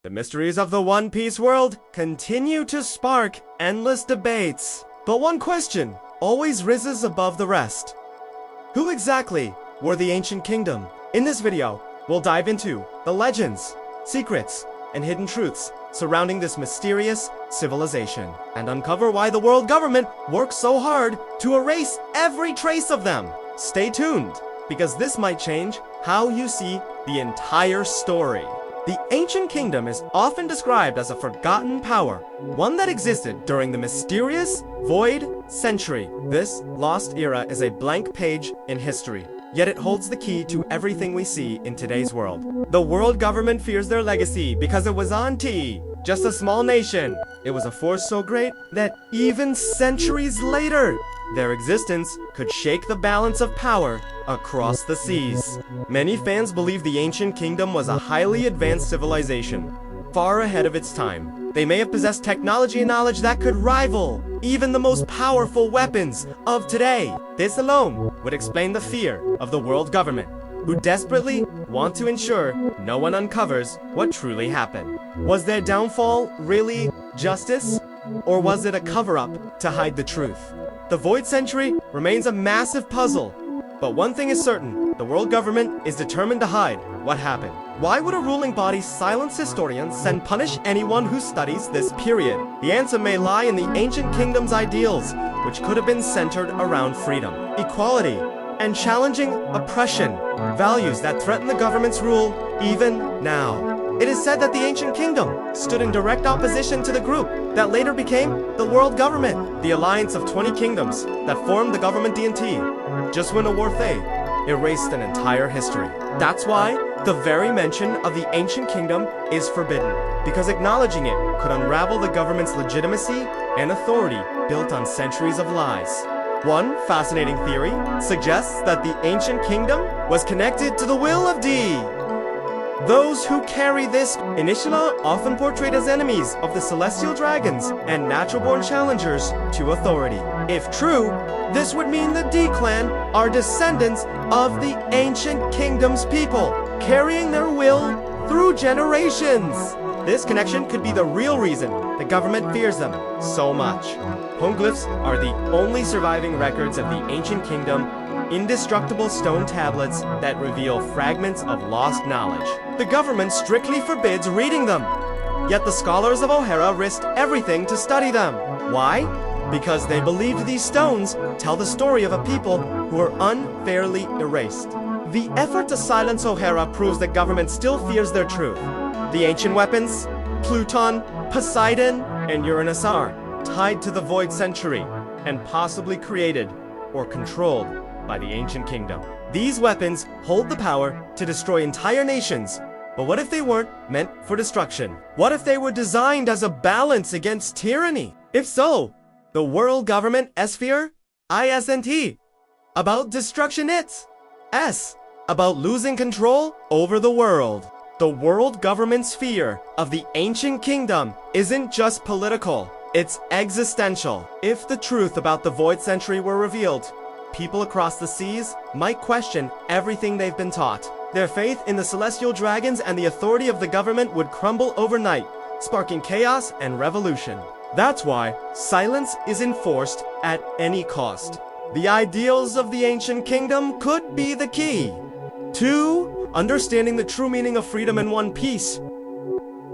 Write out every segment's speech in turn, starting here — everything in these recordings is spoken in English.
The mysteries of the One Piece world continue to spark endless debates. But one question always rises above the rest. Who exactly were the Ancient Kingdom? In this video, we'll dive into the legends, secrets, and hidden truths surrounding this mysterious civilization, and uncover why the world government works so hard to erase every trace of them. Stay tuned, because this might change how you see the entire story. The Ancient Kingdom is often described as a forgotten power, one that existed during the mysterious Void Century. This lost era is a blank page in history, yet it holds the key to everything we see in today's world. The world government fears their legacy because it was just a small nation. It was a force so great that even centuries later, their existence could shake the balance of power across the seas. Many fans believe the Ancient Kingdom was a highly advanced civilization, far ahead of its time. They may have possessed technology and knowledge that could rival even the most powerful weapons of today. This alone would explain the fear of the world government, who desperately want to ensure no one uncovers what truly happened. Was their downfall really justice? Or was it a cover-up to hide the truth? The Void Century remains a massive puzzle, but one thing is certain: the world government is determined to hide what happened. Why would a ruling body silence historians and punish anyone who studies this period? The answer may lie in the Ancient Kingdom's ideals, which could have been centered around freedom, equality, and challenging oppression, values that threaten the government's rule even now. It is said that the Ancient Kingdom stood in direct opposition to the group that later became the world government, the alliance of 20 kingdoms that formed the government D&T. Just when a war they erased an entire history. That's why the very mention of the Ancient Kingdom is forbidden, because acknowledging it could unravel the government's legitimacy and authority built on centuries of lies. One fascinating theory suggests that the Ancient Kingdom was connected to the will of D. Those who carry this initially often portrayed as enemies of the celestial dragons and natural-born challengers to authority. If true, this would mean the D-Clan are descendants of the Ancient Kingdom's people, carrying their will through generations. This connection could be the real reason the government fears them so much. Poneglyphs are the only surviving records of the Ancient Kingdom, indestructible stone tablets that reveal fragments of lost knowledge. The government strictly forbids reading them, yet the scholars of O'Hara risked everything to study them. Why? Because they believed these stones tell the story of a people who were unfairly erased. The effort to silence O'Hara proves that government still fears their truth. The ancient weapons, Pluton, Poseidon, and Uranus are tied to the Void Century and possibly created or controlled by the Ancient Kingdom. These weapons hold the power to destroy entire nations, but what if they weren't meant for destruction? What if they were designed as a balance against tyranny? If so, the world government S-fear, ISNT, about destruction it's S, about losing control over the world. The world government's fear of the Ancient Kingdom isn't just political, it's existential. If the truth about the Void Century were revealed, people across the seas might question everything they've been taught. Their faith in the celestial dragons and the authority of the government would crumble overnight, sparking chaos and revolution. That's why silence is enforced at any cost. The ideals of the Ancient Kingdom could be the key to understanding the true meaning of freedom in One Piece.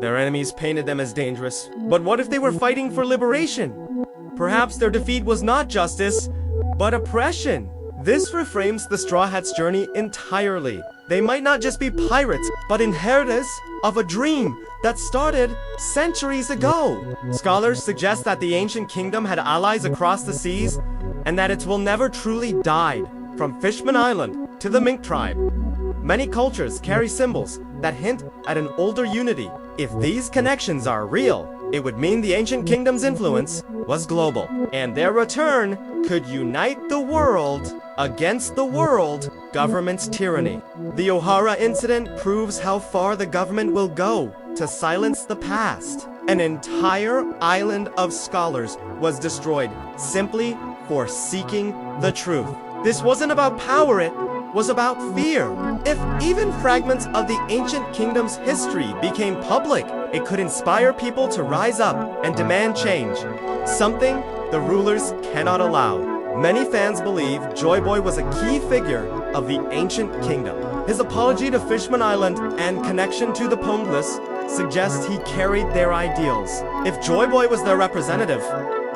Their enemies painted them as dangerous, but what if they were fighting for liberation? Perhaps their defeat was not justice, but oppression. This reframes the Straw Hats' journey entirely. They might not just be pirates, but inheritors of a dream that started centuries ago. Scholars suggest that the Ancient Kingdom had allies across the seas, and that it will never truly died, from Fishman Island to the Mink tribe. Many cultures carry symbols that hint at an older unity. If these connections are real, it would mean the Ancient Kingdom's influence was global, and their return could unite the world against the world government's tyranny. The O'Hara incident proves how far the government will go to silence the past. An entire island of scholars was destroyed simply for seeking the truth. This wasn't about power, it was about fear. If even fragments of the ancient kingdom's history became public it could inspire people to rise up and demand change, something the rulers cannot allow. Many fans believe Joy Boy was a key figure of the ancient kingdom. His apology to Fishman Island and connection to the Poneglyphs suggest he carried their ideals. If Joy Boy was their representative,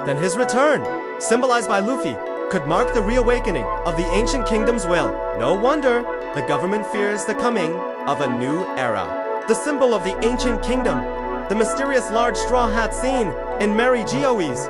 then his return, symbolized by Luffy, could mark the reawakening of the ancient kingdom's will. No wonder the government fears the coming of a new era. The symbol of the ancient kingdom, the mysterious large straw hat seen in Mary Geoise,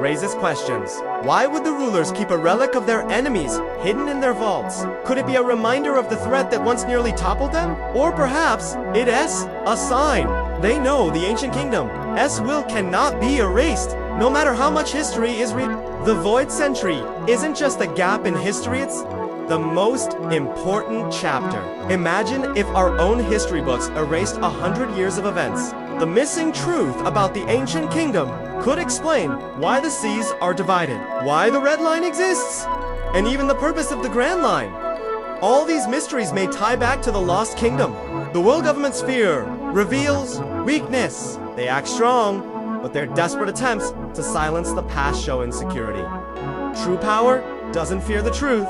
raises questions. Why would the rulers keep a relic of their enemies hidden in their vaults? Could it be a reminder of the threat that once nearly toppled them? Or perhaps it is a sign. They know the ancient kingdom. S will cannot be erased, no matter how much history is The Void Century isn't just a gap in history, it's the most important chapter. Imagine if our own history books erased 100 years of events. The missing truth about the ancient kingdom could explain why the seas are divided, why the red line exists, and even the purpose of the Grand Line. All these mysteries may tie back to the lost kingdom. The world government's fear reveals weakness. They act strong, but their desperate attempts to silence the past show insecurity. True power doesn't fear the truth,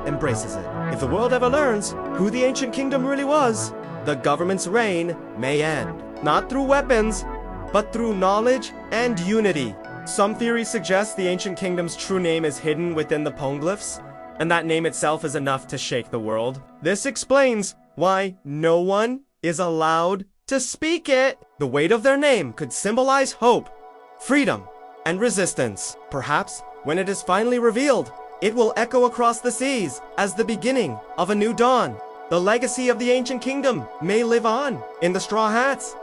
embraces it. If the world ever learns who the ancient kingdom really was, the government's reign may end. Not through weapons, but through knowledge and unity. Some theories suggest the ancient kingdom's true name is hidden within the Poneglyphs, and that name itself is enough to shake the world. This explains why no one is allowed to speak it. The weight of their name could symbolize hope, freedom, and resistance. Perhaps when it is finally revealed, it will echo across the seas as the beginning of a new dawn. The legacy of the ancient kingdom may live on in the Straw Hats.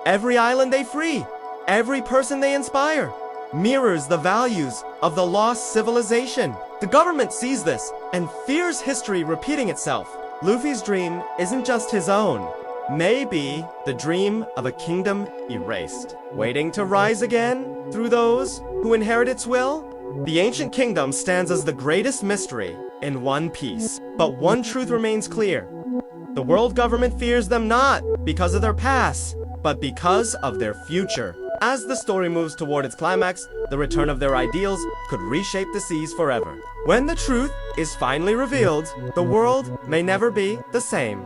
Every island they free, every person they inspire, mirrors the values of the lost civilization. The government sees this and fears history repeating itself. Luffy's dream isn't just his own, maybe the dream of a kingdom erased, waiting to rise again through those who inherit its will. The ancient kingdom stands as the greatest mystery in One Piece, but one truth remains clear. The world government fears them not because of their past, but because of their future. As the story moves toward its climax, the return of their ideals could reshape the seas forever. When the truth is finally revealed, the world may never be the same.